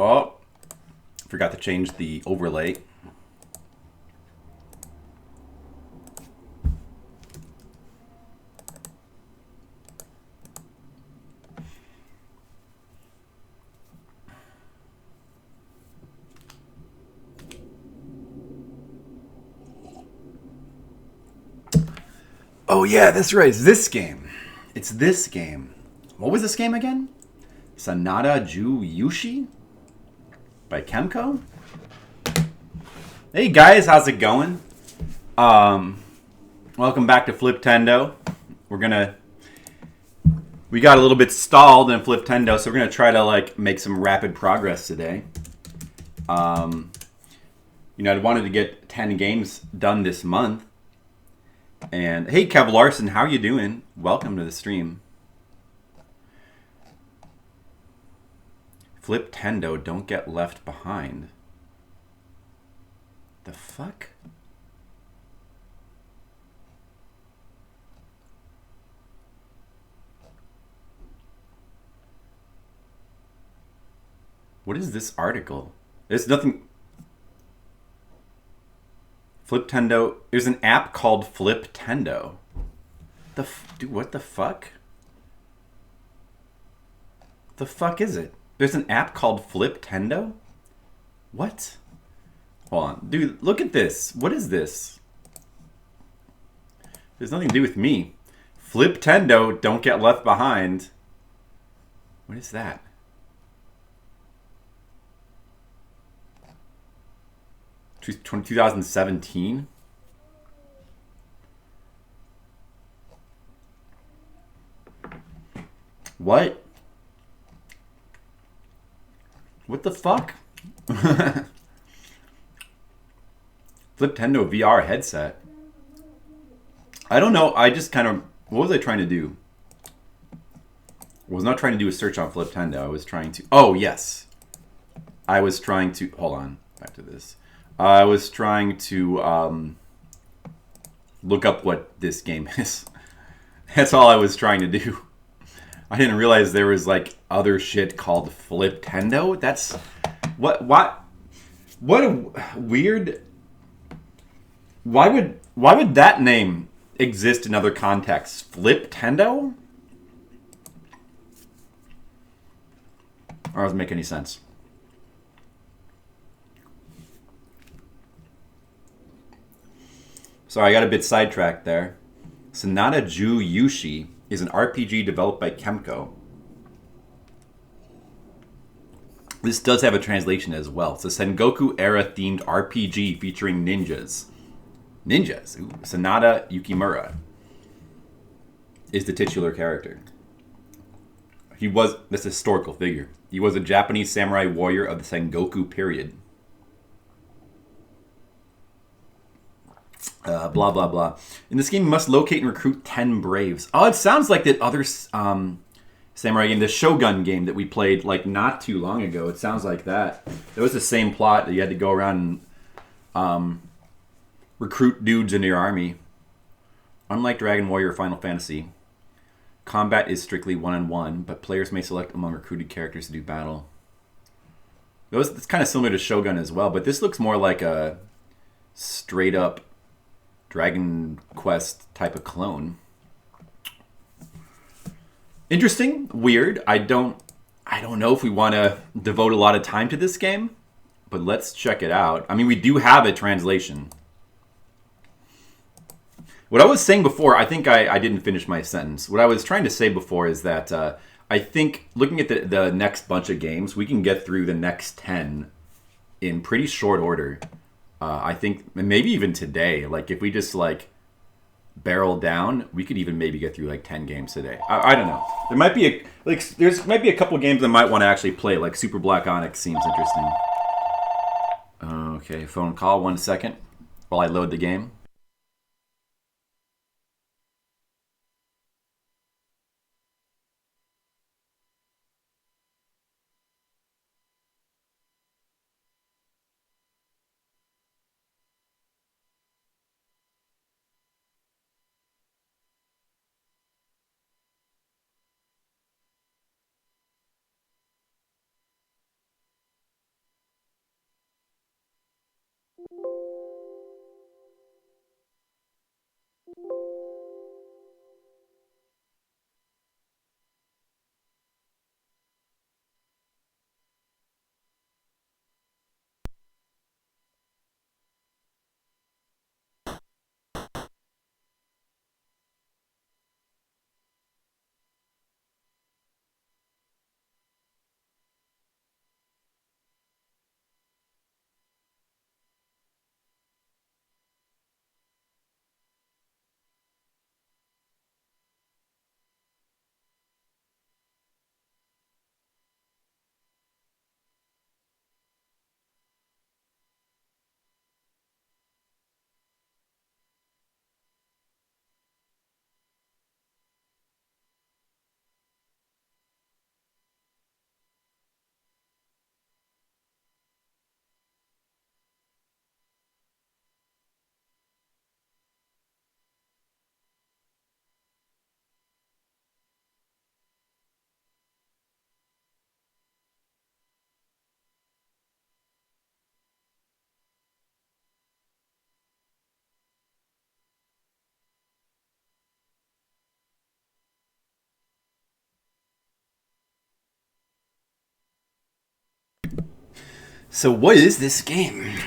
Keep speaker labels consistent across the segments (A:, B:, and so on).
A: Oh, forgot to change the overlay. Oh yeah, that's right. It's this game. It's this game. What was this game again? Sanada Juu Yuushi by Kemco. Hey guys, how's it going? Welcome back to Fliptendo. We got a little bit stalled in Fliptendo, so we're gonna try to make some rapid progress today. I wanted to get 10 games done this month. And hey, Kev Larson, how you doing? Welcome to the stream. Fliptendo, don't get left behind. The fuck? What is this article? There's nothing. Fliptendo. There's an app called Fliptendo. Dude, what the fuck? The fuck is it? There's an app called Fliptendo? What? Hold on. Dude, look at this. What is this? There's nothing to do with me. Fliptendo, don't get left behind. What is that? Two 2017? What? What the fuck? Fliptendo VR headset. I don't know. I just kind of... What was I trying to do? I was not trying to do a search on Fliptendo. I was trying to... Oh, yes. I was trying to... Hold on. Back to this. I was trying to look up what this game is. That's all I was trying to do. I didn't realize there was other shit called Fliptendo. That's what a weird. Why would that name exist in other contexts? Fliptendo? Or doesn't make any sense. Sorry, I got a bit sidetracked there. Sanada Juu Yuushi is an RPG developed by Kemco. This does have a translation as well. It's a Sengoku era themed RPG featuring ninjas. Ninjas. Ooh. Sanada Yukimura is the titular character. This historical figure. He was a Japanese samurai warrior of the Sengoku period. Blah, blah, blah. In this game, you must locate and recruit 10 Braves. Oh, it sounds like that other samurai game, the Shogun game that we played not too long ago. It sounds like that. It was the same plot that you had to go around and recruit dudes into your army. Unlike Dragon Warrior or Final Fantasy, combat is strictly one-on-one, but players may select among recruited characters to do battle. It's kind of similar to Shogun as well, but this looks more like a straight-up Dragon Quest type of clone. Interesting, weird. I don't know if we want to devote a lot of time to this game, but let's check it out. I mean, we do have a translation. What I was saying before, I think I didn't finish my sentence. What I was trying to say before is that I think looking at the next bunch of games, we can get through the next 10 in pretty short order. I think maybe even today, if we just barrel down, we could even maybe get through 10 games today. I don't know. There might be a couple games I might want to actually play. Super Black Onyx seems interesting. Okay, phone call. 1 second while I load the game. So what is this game?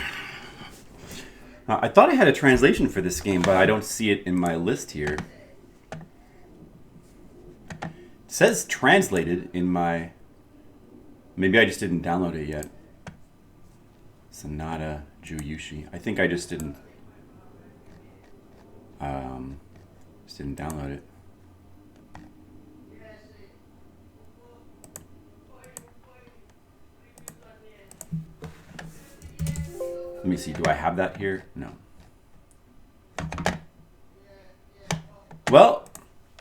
A: I thought I had a translation for this game, but I don't see it in my list here. It says translated in my... Maybe I just didn't download it yet. Sanada Juu Yuushi. I think I just didn't download it. Let me see, do I have that here? No. Well,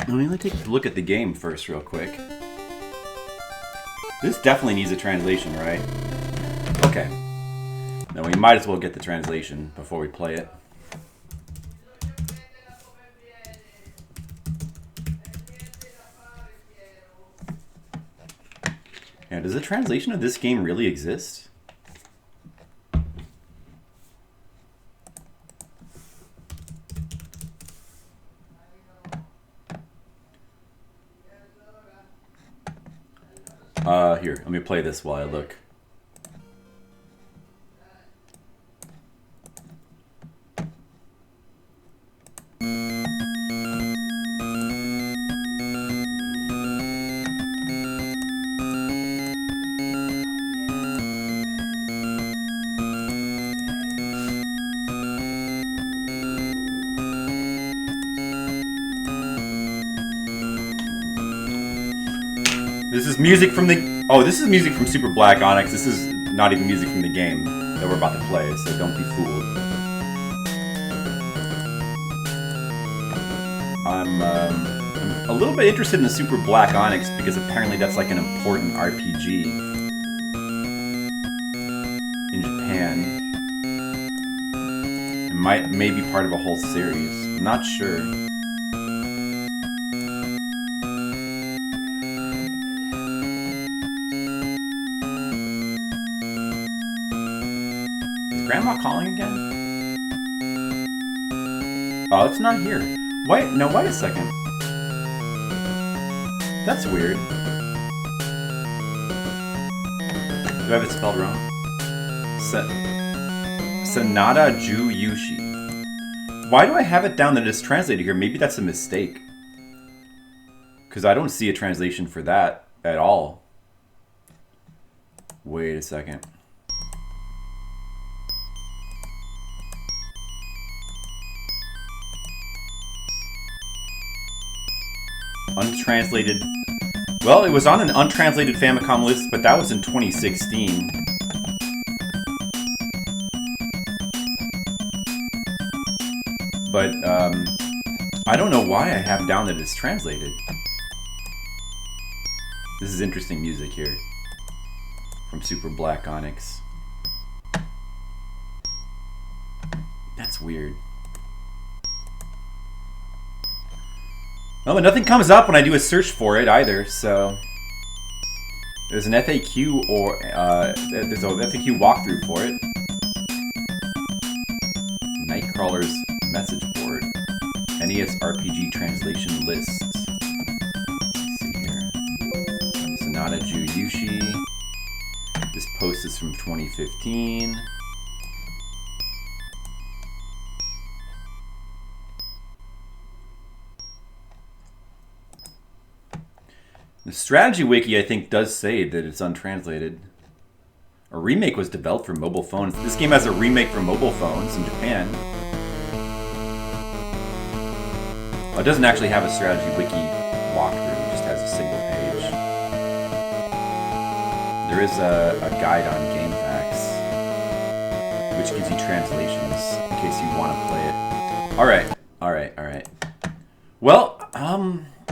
A: let me take a look at the game first real quick. This definitely needs a translation, right? Okay. Then we might as well get the translation before we play it. Yeah, does a translation of this game really exist? Here, let me play this while I look. This is music from the... Oh, this is music from Super Black Onyx. This is not even music from the game that we're about to play, so don't be fooled. I'm a little bit interested in the Super Black Onyx because apparently that's like an important RPG in Japan. It may be part of a whole series. I'm not sure. Grandma calling again? Oh, it's not here. Wait, no, wait a second. That's weird. Do I have it spelled wrong? Sanada Juu Yuushi. Why do I have it down that it's translated here? Maybe that's a mistake. Because I don't see a translation for that at all. Wait a second. Untranslated. Well, it was on an untranslated Famicom list, but that was in 2016. But I don't know why I have down that it's translated. This is interesting music here from Super Black Onyx. That's weird. Oh, but nothing comes up when I do a search for it either, so... There's an FAQ or... there's an FAQ walkthrough for it. Nightcrawler's message board. NES RPG translation lists. Let's see here. Sanada Juu Yuushi. This post is from 2015. The strategy wiki, I think, does say that it's untranslated. A remake was developed for mobile phones. This game has a remake for mobile phones in Japan. It doesn't actually have a strategy wiki walkthrough, it just has a single page. There is a guide on GameFAQs, which gives you translations in case you want to play it. Alright. Well,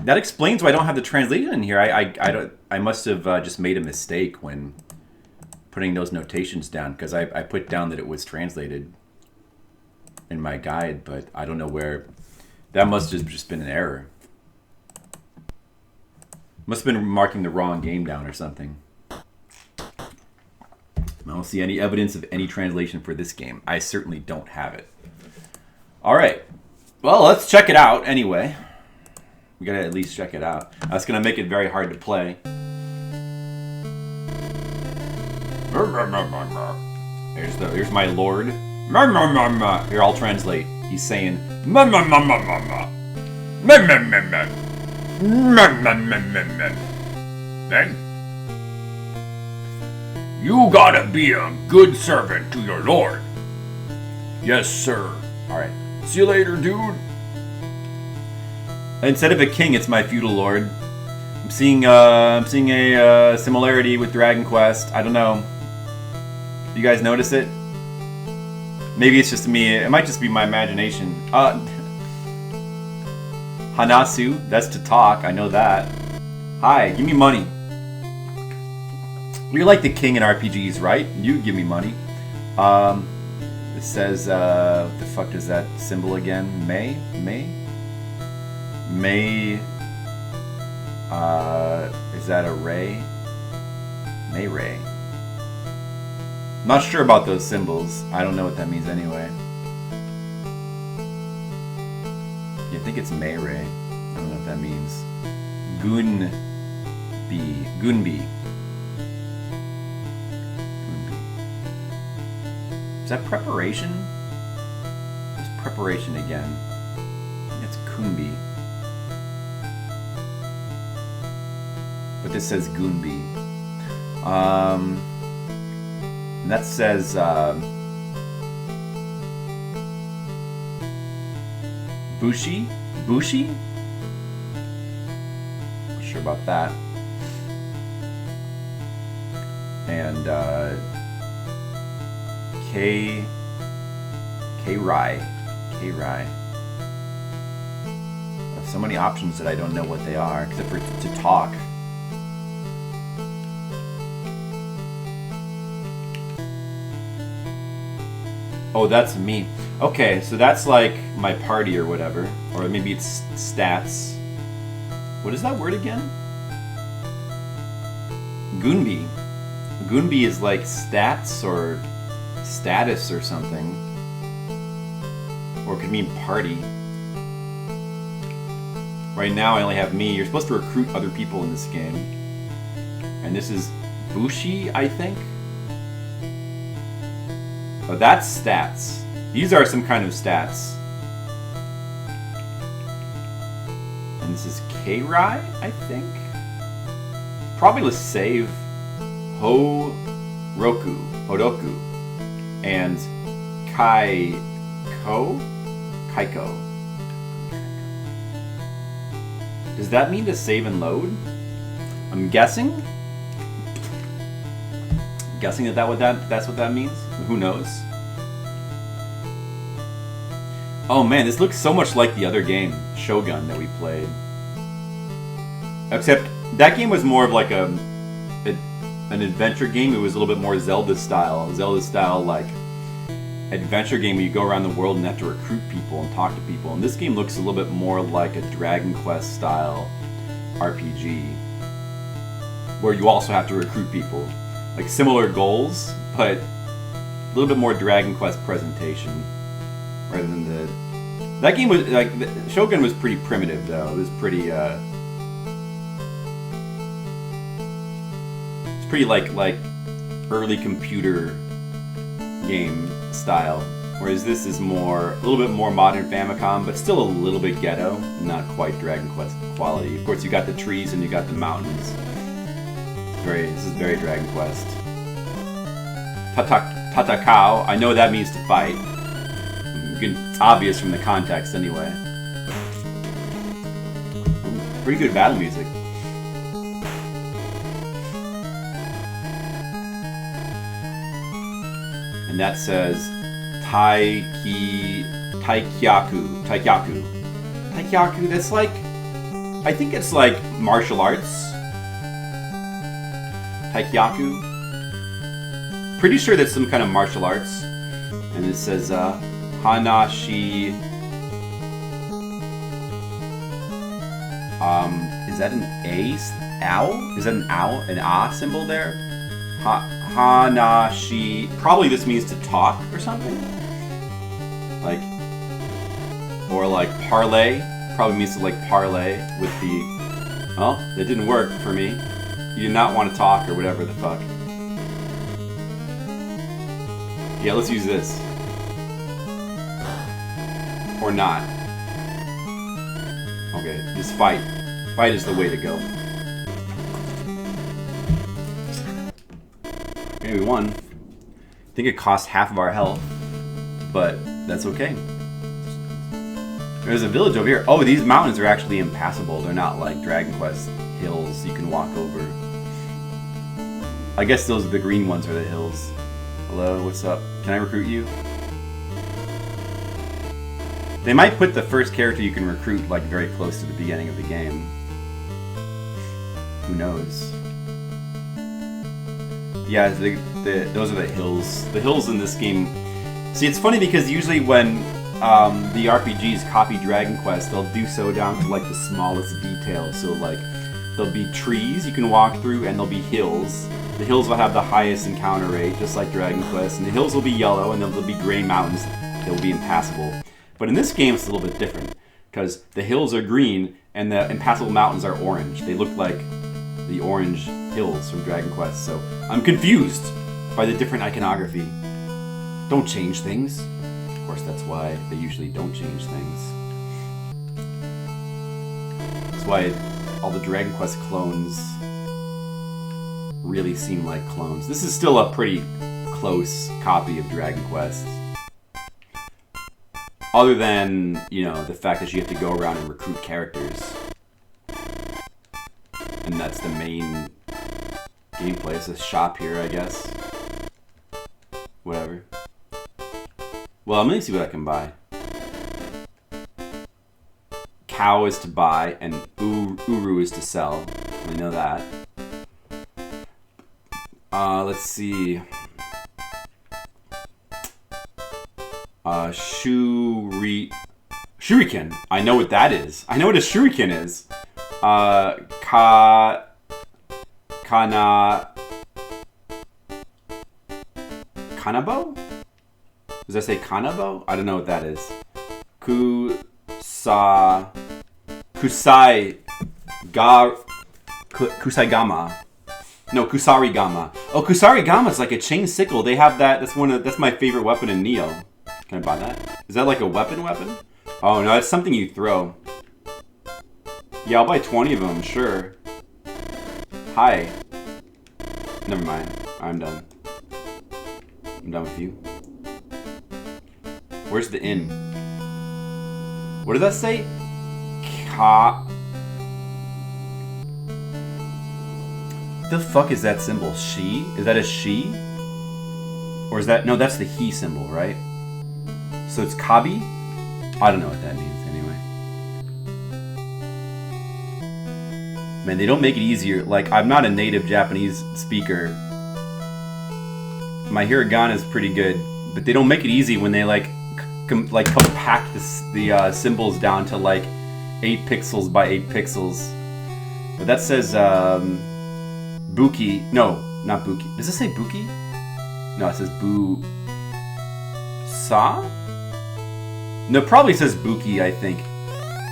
A: that explains why I don't have the translation in here. I must have just made a mistake when putting those notations down, because I put down that it was translated in my guide, but I don't know where. That must have just been an error. Must have been marking the wrong game down or something. I don't see any evidence of any translation for this game. I certainly don't have it. Alright. Well, let's check it out anyway. We gotta at least check it out. That's gonna make it very hard to play. Here's my lord. Here, I'll translate. He's saying,
B: Then, you gotta be a good servant to your lord. Yes, sir.
A: Alright.
B: See you later, dude.
A: Instead of a king, it's my feudal lord. I'm seeing a similarity with Dragon Quest. I don't know. You guys notice it? Maybe it's just me. It might just be my imagination. Hanasu, that's to talk. I know that. Hi, give me money. You're like the king in RPGs, right? You give me money. It says, what the fuck is that symbol again? May? Is that a ray? May ray. Not sure about those symbols. I don't know what that means anyway. I think it's May ray. I don't know what that means. Gunbi. Is that preparation? It's preparation again. I think it's Kunbi. But this says Gunbi. And that says Bushi? Not sure about that. And K-Rai. So many options that I don't know what they are, except for to talk. Oh, that's me. Okay, so that's like my party or whatever. Or maybe it's stats. What is that word again? Gunbi. Gunbi is like stats or status or something. Or it could mean party. Right now I only have me. You're supposed to recruit other people in this game. And this is Bushi, I think? Oh, that's stats. These are some kind of stats. And this is K-Rai, I think? Probably let's save Hodoku, and Kaiko. Does that mean to save and load? I'm guessing. Guessing that's what that means. Who knows? Oh man, this looks so much like the other game, Shogun, that we played. Except that game was more of like an adventure game. It was a little bit more Zelda style, like adventure game where you go around the world and have to recruit people and talk to people. And this game looks a little bit more like a Dragon Quest style RPG, where you also have to recruit people. Like similar goals, but a little bit more Dragon Quest presentation rather than the That game was like Shogun was pretty primitive though. It was pretty it's pretty like early computer game style. Whereas this is more a little bit more modern Famicom, but still a little bit ghetto, not quite Dragon Quest quality. Of course, you got the trees and you got the mountains. This is very Dragon Quest. Tatakao, I know that means to fight. It's obvious from the context anyway. Pretty good battle music. And that says Taikyaku. Taikyaku, that's like, I think it's like martial arts. Taikyaku. Pretty sure that's some kind of martial arts. And it says Hanashi. Is that an A? Ow? Is that an ow? An ah symbol there? Hanashi. Probably this means to talk or something. Like, or like parlay. Probably means to like parlay with the. Well, that didn't work for me. You do not want to talk or whatever the fuck. Yeah, let's use this. Or not. Okay, just fight. Fight is the way to go. Okay, we won. I think it cost half of our health, but that's okay. There's a village over here. Oh, these mountains are actually impassable. They're not like Dragon Quest hills you can walk over. I guess those are the green ones are the hills. Hello, what's up? Can I recruit you? They might put the first character you can recruit like very close to the beginning of the game. Who knows? Yeah, those are the hills. The hills in this game. See, it's funny because usually when the RPGs copy Dragon Quest, they'll do so down to like the smallest detail. So like, there'll be trees you can walk through, and there'll be hills. The hills will have the highest encounter rate, just like Dragon Quest, and the hills will be yellow, and then there'll be gray mountains that will be impassable. But in this game, it's a little bit different, because the hills are green, and the impassable mountains are orange. They look like the orange hills from Dragon Quest, so I'm confused by the different iconography. Don't change things. Of course, that's why they usually don't change things. That's why all the Dragon Quest clones really seem like clones. This is still a pretty close copy of Dragon Quest. Other than, you know, the fact that you have to go around and recruit characters. And that's the main gameplay. It's a shop here, I guess. Whatever. Well, I'm gonna see what I can buy. Cow is to buy, and Uru is to sell. I know that. Let's see. Shuriken. I know what that is. I know what a shuriken is. Kanabo? Does that say Kanabo? I don't know what that is. Kusaigama. No, Kusarigama. Oh, Kusarigama is like a chain sickle. They have that. That's my favorite weapon in Neo. Can I buy that? Is that like a weapon? Oh no, it's something you throw. Yeah, I'll buy 20 of them, sure. Hi. Never mind. I'm done. I'm done with you. Where's the inn? What did that say? The fuck is that symbol? She? Is that a she? Or is that... No, that's the he symbol, right? So it's Kabi? I don't know what that means anyway. Man, they don't make it easier. Like, I'm not a native Japanese speaker. My hiragana is pretty good, but they don't make it easy when they compact the symbols down to like 8 pixels by 8 pixels. But that says Buki. No, not Buki. Does it say Buki? No, it says Bu Sa? No, it probably says Buki, I think.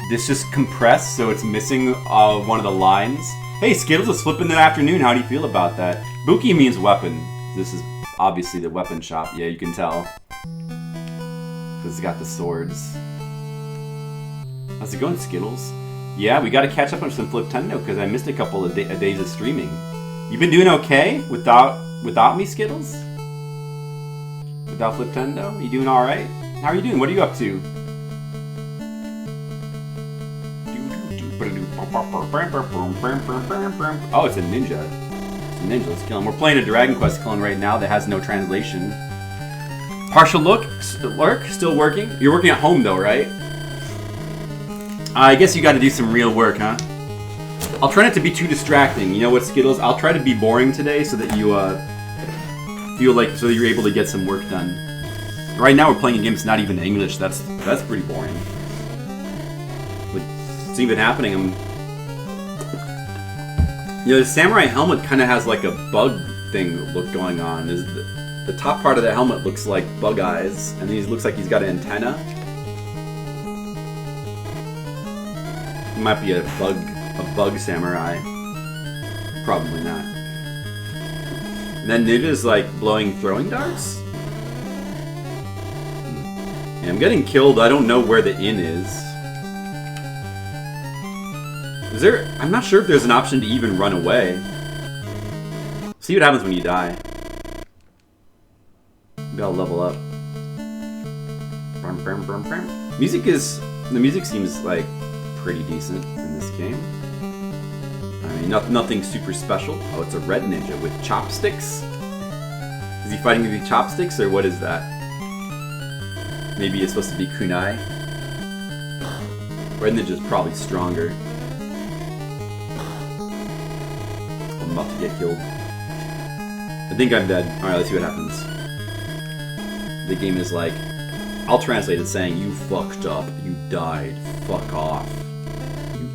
A: This just compressed, so it's missing one of the lines. Hey, Skittles, it's flipping the afternoon. How do you feel about that? Buki means weapon. This is obviously the weapon shop. Yeah, you can tell. Because it's got the swords. How's it going, Skittles? Yeah, we gotta catch up on some Fliptendo because I missed a couple of days of streaming. You been doing okay without me, Skittles? Without Fliptendo? You doing alright? How are you doing? What are you up to? Oh, it's a ninja. It's a ninja. Let's kill him. We're playing a Dragon Quest clone right now that has no translation. Partial lurk? Still working? You're working at home though, right? I guess you gotta do some real work, huh? I'll try not to be too distracting. You know what, Skittles? I'll try to be boring today so that you feel like so that you're able to get some work done. Right now we're playing a game that's not even English. That's pretty boring. But it's even happening. You know, the samurai helmet kind of has like a bug thing look going on. The top part of the helmet looks like bug eyes, and he looks like he's got an antenna. He might be a bug samurai. Probably not. And then Ninja's like blowing throwing darts. And I'm getting killed. I don't know where the inn is. Is there? I'm not sure if there's an option to even run away. See what happens when you die. Maybe I'll level up. The music seems like pretty decent in this game. I mean, nothing super special. Oh, it's a red ninja with chopsticks? Is he fighting with chopsticks, or what is that? Maybe it's supposed to be kunai? Red ninja's probably stronger. I'm about to get killed. I think I'm dead. Alright, let's see what happens. The game is like, I'll translate it saying, you fucked up, you died, fuck off.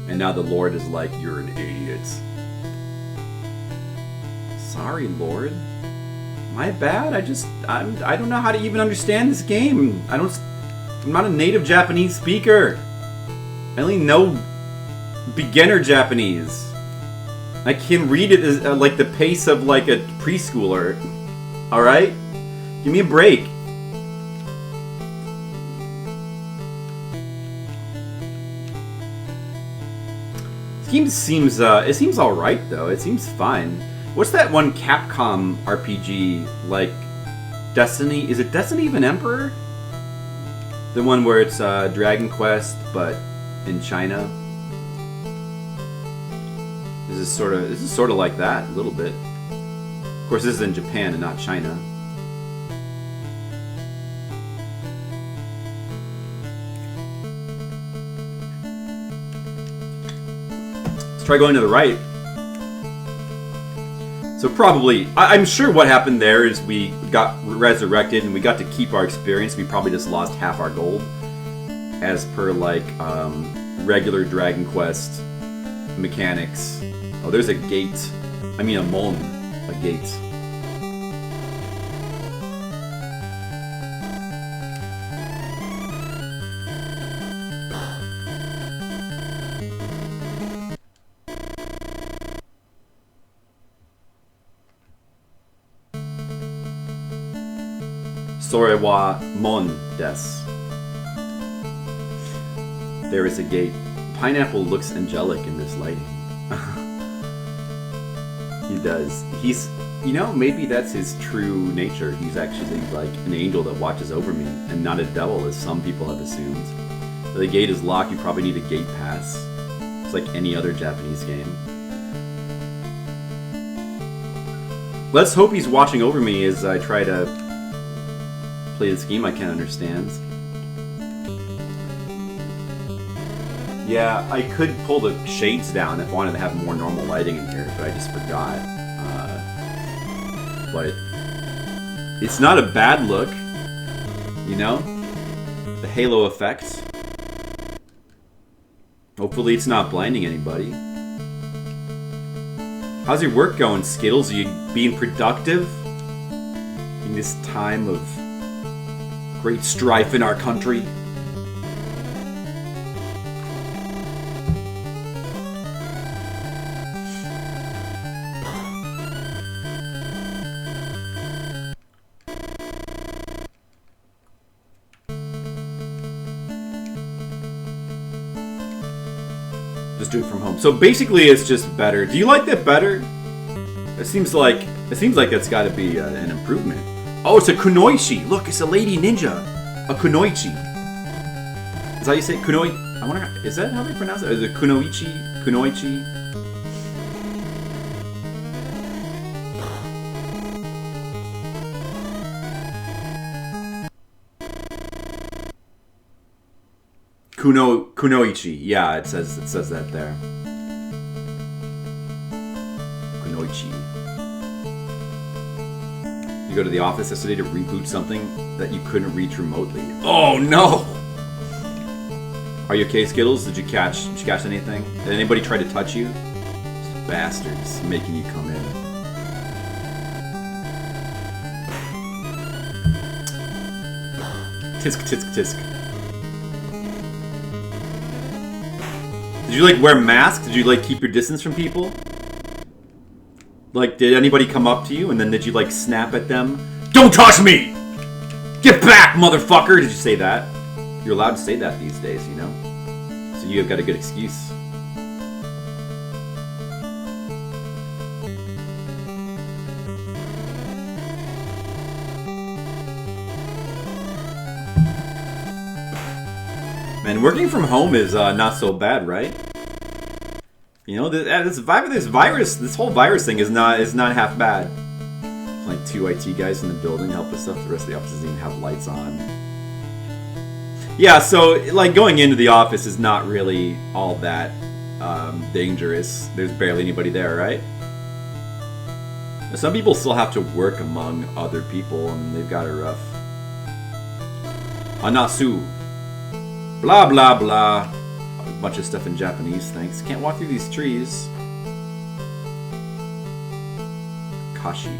A: And now the Lord is like, you're an idiot. Sorry, Lord. My bad. I don't know how to even understand this game. I'm not a native Japanese speaker. I only know beginner Japanese. I can read it as like the pace of like a preschooler. All right, give me a break. This game seems all right though. It seems fine. What's that one Capcom RPG like? Destiny? Is it Destiny of an Emperor? The one where it's Dragon Quest but in China. This is sort of like that a little bit. Of course, this is in Japan and not China. Let's try going to the right. So probably, I'm sure what happened there is we got resurrected and we got to keep our experience. We probably just lost half our gold, as per like regular Dragon Quest mechanics. Oh, there's a gate. I mean a mon, a gate. Sore wa mon des. There is a gate. Pineapple looks angelic in this lighting. He does. He's, you know, maybe that's his true nature. He's actually like an angel that watches over me and not a devil as some people have assumed. If the gate is locked, you probably need a gate pass. It's like any other Japanese game. Let's hope he's watching over me as I try to play this game I can't understand. Yeah, I could pull the shades down if I wanted to have more normal lighting in here, but I just forgot. But it's not a bad look, you know? The halo effect. Hopefully it's not blinding anybody. How's your work going, Skittles? Are you being productive in this time of great strife in our country? Just do it from home. So basically, it's just better. Do you like that better? It seems like that's got to be an improvement. Oh, it's a kunoichi. Look, it's a lady ninja. A kunoichi. Is that how you say it? Kunoi? I wonder. Is that how they pronounce it? Is it kunoichi? Kunoichi? Kunoichi. Yeah, it says that there. Kunoichi. You go to the office yesterday to reboot something that you couldn't reach remotely. Oh no! Are you okay, Skittles? Did you catch anything? Did anybody try to touch you? These bastards making you come in. Tisk tisk tisk. Did you like wear masks? Did you like keep your distance from people? Like, did anybody come up to you and then did you like snap at them? Don't touch me! Get back, motherfucker! Did you say that? You're allowed to say that these days, you know? So you've got a good excuse. Man, working from home is not so bad, right? You know, this whole virus thing is not half bad. It's like 2 IT guys in the building help with stuff. The rest of the office doesn't even have lights on. Yeah, so like going into the office is not really all that dangerous. There's barely anybody there, right? Some people still have to work among other people, and they've got it rough. Anasu. Blah, blah, blah. A bunch of stuff in Japanese, thanks. Can't walk through these trees. Kashi.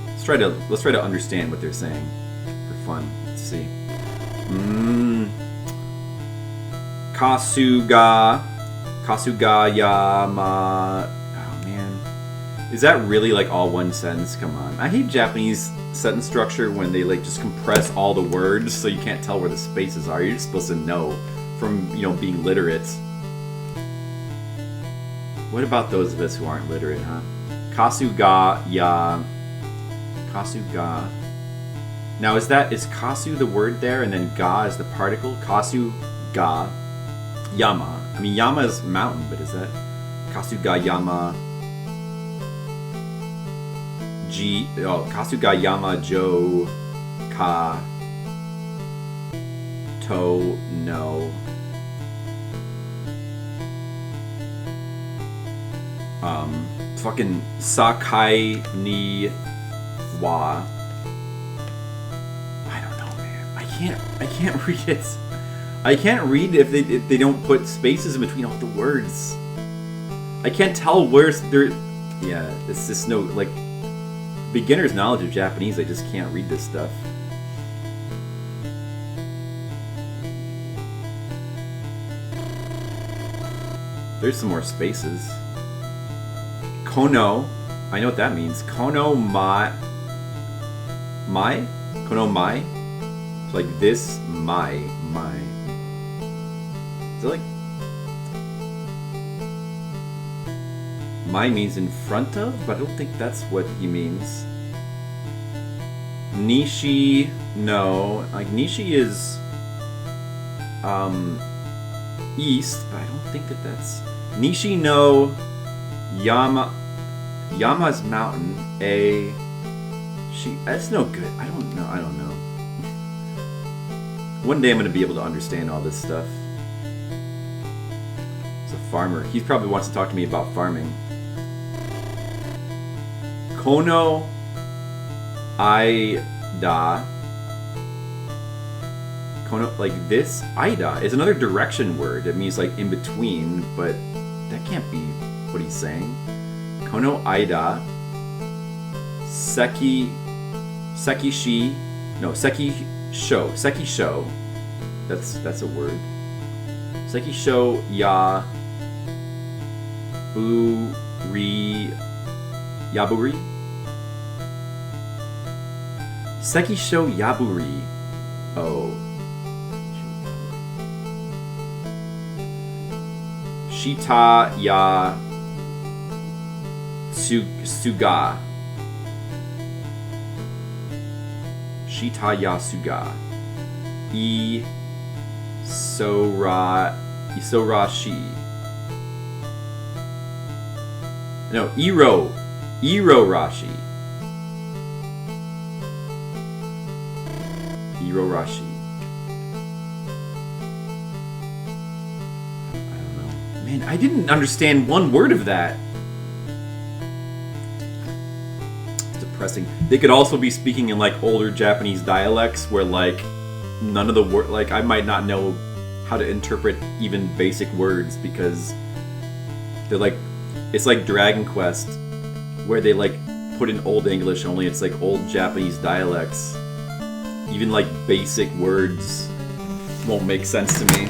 A: Let's try to understand what they're saying for fun. Let's see. Kasugayama. Oh man. Is that really like all one sentence? Come on. I hate Japanese sentence structure when they like just compress all the words so you can't tell where the spaces are. You're just supposed to know from, you know, being literate. What about those of us who aren't literate, huh? Kasuga. Now is kasu the word there and then ga is the particle? Kasu ga yama. I mean yama is mountain, but is that Kasuga yama Kasuga yama jo ka to no. Fucking sakai ni wa. I don't know, man. I can't read it. I can't read if they don't put spaces in between all the words. I can't tell where's there. Yeah, it's just no like beginner's knowledge of Japanese. I just can't read this stuff. There's some more spaces. Kono, I know what that means. Kono mai. Kono mai. It's like this mai. Is it like mai means in front of, but I don't think that's what he means. Nishi, no. Like Nishi is east, but I don't think that's Nishi no Yama. Yama's mountain. That's no good. I don't know. One day I'm gonna be able to understand all this stuff. It's a farmer. He probably wants to talk to me about farming. Kono Aida. Kono, like this? Aida is another direction word. It means like in between, but that can't be what he's saying. Kono Aida. Sekisho. That's a word. Sekisho ya Yaburi. Sekisho Yaburi. Oh. Shita ya Suga. Shita ya Suga. Isorashi. No, Irorashi. Irorashi. I don't know. Man, I didn't understand one word of that. It's depressing. They could also be speaking in like older Japanese dialects where like none of the word, like I might not know how to interpret even basic words because they're like, it's like Dragon Quest where they like put in Old English, only it's like old Japanese dialects. Even like basic words won't make sense to me.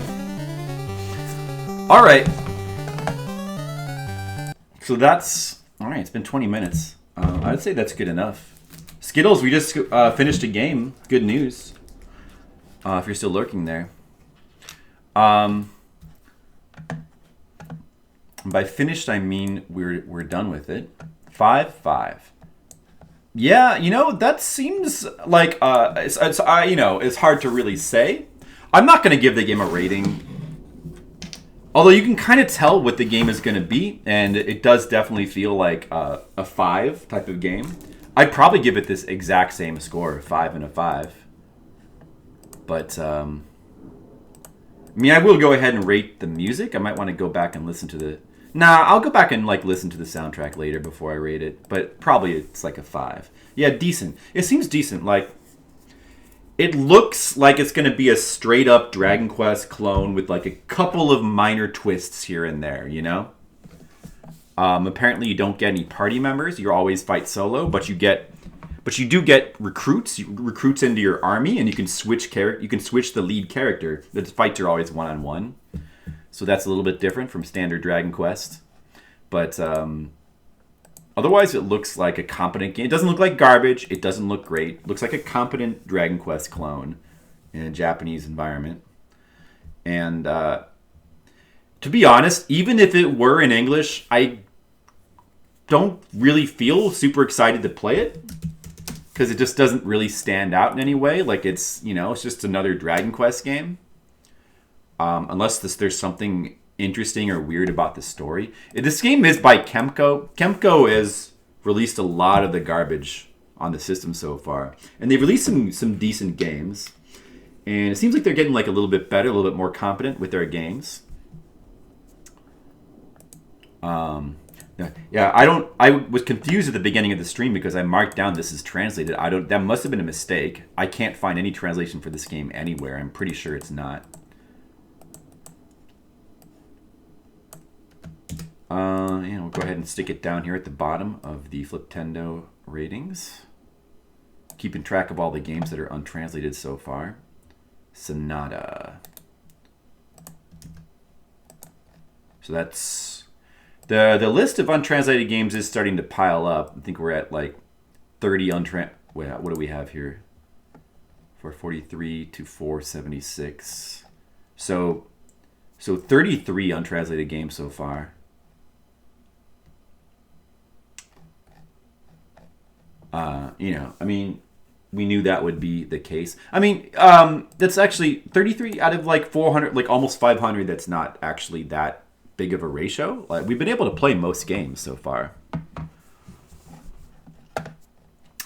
A: Alright. So that's... Alright, it's been 20 minutes. I'd say that's good enough. Skittles, we just finished a game. Good news. If you're still lurking there. By finished, I mean we're done with it. 5-5. Yeah, you know, that seems like it's hard to really say. I'm not going to give the game a rating. Although you can kind of tell what the game is going to be, and it does definitely feel like a 5 type of game. I'd probably give it this exact same score, 5 and a 5. But, I mean, I will go ahead and rate the music. I might want to go back and listen to the... Nah, I'll go back and like listen to the soundtrack later before I rate it. But probably it's like a 5. Yeah, decent. It seems decent. Like, it looks like it's going to be a straight up Dragon Quest clone with like a couple of minor twists here and there, you know? Apparently you don't get any party members. You always fight solo, but you do get recruits. Recruits into your army, and you can switch You can switch the lead character. The fights are always one-on-one. So that's a little bit different from standard Dragon Quest. But otherwise, it looks like a competent game. It doesn't look like garbage. It doesn't look great. It looks like a competent Dragon Quest clone in a Japanese environment. And to be honest, even if it were in English, I don't really feel super excited to play it. Because it just doesn't really stand out in any way. Like it's just another Dragon Quest game. Unless there's something interesting or weird about the story. This game is by Kemco. Kemco has released a lot of the garbage on the system so far. And they've released some decent games. And it seems like they're getting like a little bit better, a little bit more competent with their games. Yeah, I was confused at the beginning of the stream because I marked down this is translated. That must have been a mistake. I can't find any translation for this game anywhere. I'm pretty sure it's not. We'll go ahead and stick it down here at the bottom of the Fliptendo ratings. Keeping track of all the games that are untranslated so far. Sanada. So that's... The list of untranslated games is starting to pile up. I think we're at like 30 Wait, what do we have here? 443 to 476. So 33 untranslated games so far. I mean, we knew that would be the case. I mean, that's actually 33 out of like 400, like almost 500. That's not actually that big of a ratio. Like, we've been able to play most games so far.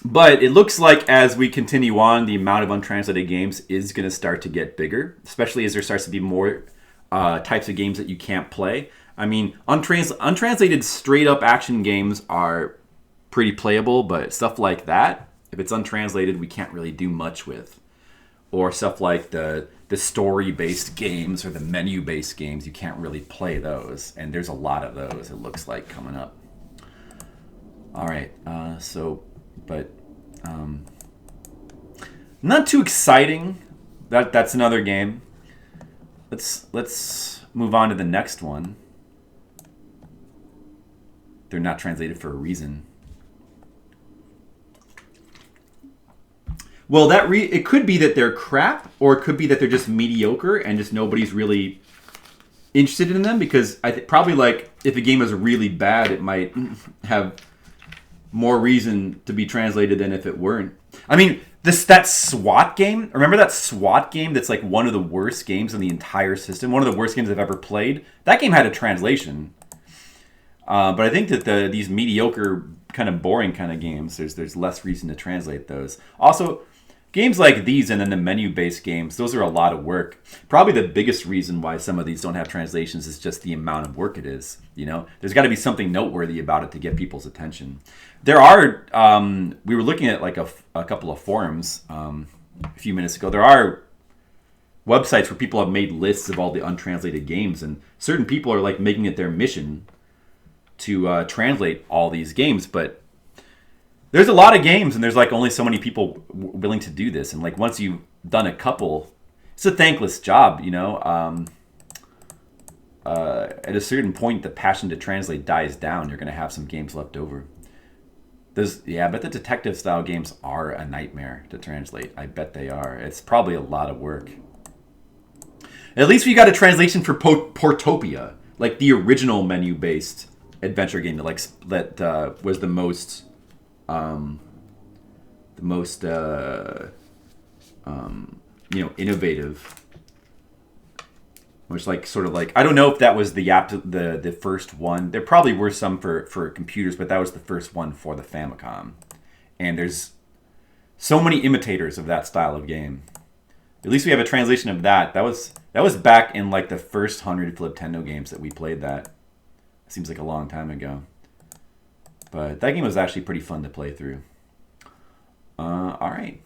A: But it looks like as we continue on, the amount of untranslated games is going to start to get bigger, especially as there starts to be more types of games that you can't play. I mean, untranslated straight-up action games are pretty playable, but stuff like that, if it's untranslated, we can't really do much with. Or stuff like the story-based games or the menu-based games, you can't really play those. And there's a lot of those, it looks like, coming up. All right, not too exciting. That's another game. Let's move on to the next one. They're not translated for a reason. Well, it could be that they're crap, or it could be that they're just mediocre and just nobody's really interested in them because probably like if a game is really bad, it might have more reason to be translated than if it weren't. I mean, that SWAT game. Remember that SWAT game? That's like one of the worst games in the entire system. One of the worst games I've ever played. That game had a translation, but I think that these mediocre, kind of boring kind of games, there's less reason to translate those. Also, games like these and then the menu-based games, those are a lot of work. Probably the biggest reason why some of these don't have translations is just the amount of work it is. You know, there's got to be something noteworthy about it to get people's attention. There are, we were looking at like a couple of forums a few minutes ago. There are websites where people have made lists of all the untranslated games, and certain people are like making it their mission to translate all these games, but there's a lot of games, and there's like only so many people willing to do this. And like once you've done a couple, it's a thankless job, you know. At a certain point, the passion to translate dies down. You're going to have some games left over. But the detective style games are a nightmare to translate. I bet they are. It's probably a lot of work. At least we got a translation for Portopia, like the original menu-based adventure game that was the most innovative. Which like sort of like, I don't know if that was the first one. There probably were some for computers, but that was the first one for the Famicom. And there's so many imitators of that style of game. At least we have a translation of that. That was back in like the first 100 Fliptendo games that we played that. Seems like a long time ago. But that game was actually pretty fun to play through. All right.